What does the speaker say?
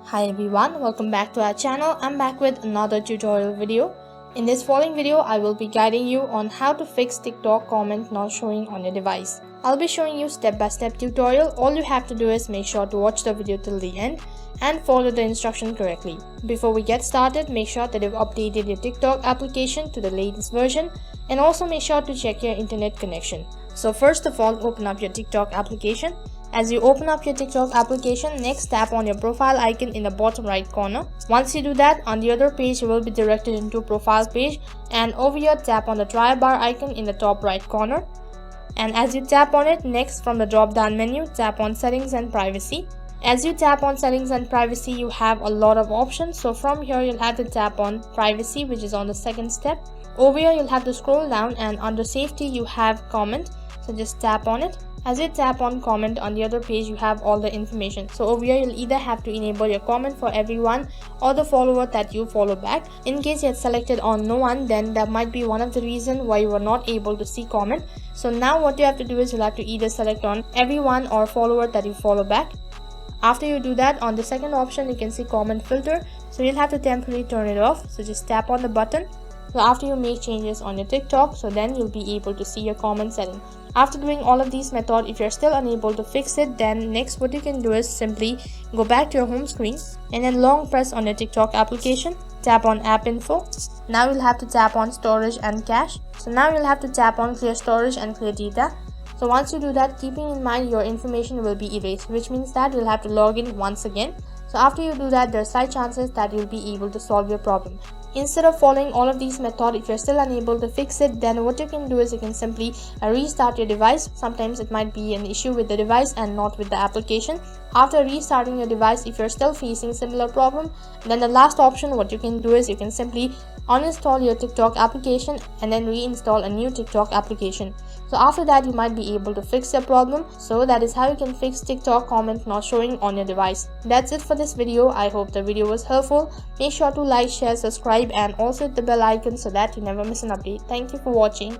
Hi everyone, welcome back to our channel. I'm back with another tutorial video. In this following video, I will be guiding you on how to fix TikTok comment not showing on your device. I'll be showing you step-by-step tutorial. All you have to do is make sure to watch the video till the end and follow the instruction correctly. Before we get started, make sure that you've updated your TikTok application to the latest version and also make sure to check your internet connection. So first of all, open up your TikTok application. As you open up your TikTok application, next tap on your profile icon in the bottom right corner. Once you do that, on the other page you will be directed into profile page, and over here tap on the try bar icon in the top right corner. And as you tap on it, next from the drop down menu, tap on settings and privacy. As you tap on settings and privacy, you have a lot of options. So from here you'll have to tap on privacy, which is on the second step. Over here you'll have to scroll down, and under safety you have comment, so just tap on it. As you tap on comment, on the other page you have all the information. So over here you'll either have to enable your comment for everyone or the follower that you follow back. In case you had selected on no one, then that might be one of the reasons why you were not able to see comment. So now what you have to do is you'll have to either select on everyone or follower that you follow back. After you do that, on the second option you can see comment filter, so you'll have to temporarily turn it off. So just tap on the button. So after you make changes on your TikTok, so then you'll be able to see your comment setting. After doing all of these methods, if you're still unable to fix it, then next what you can do is simply go back to your home screen and then long press on your TikTok application, tap on app info. Now you'll have to tap on storage and cache. So now you'll have to tap on clear storage and clear data. So once you do that, keeping in mind your information will be erased, which means that you'll have to log in once again. So after you do that, there are slight chances that you'll be able to solve your problem. Instead of following all of these methods, if you're still unable to fix it, then what you can do is you can simply restart your device. Sometimes it might be an issue with the device and not with the application. After restarting your device, if you're still facing similar problem, then the last option what you can do is you can simply uninstall your TikTok application and then reinstall a new TikTok application. So after that, you might be able to fix your problem. So that is how you can fix TikTok comment not showing on your device. That's it for this video. I hope the video was helpful. Make sure to like, share, subscribe and also hit the bell icon so that you never miss an update. Thank you for watching.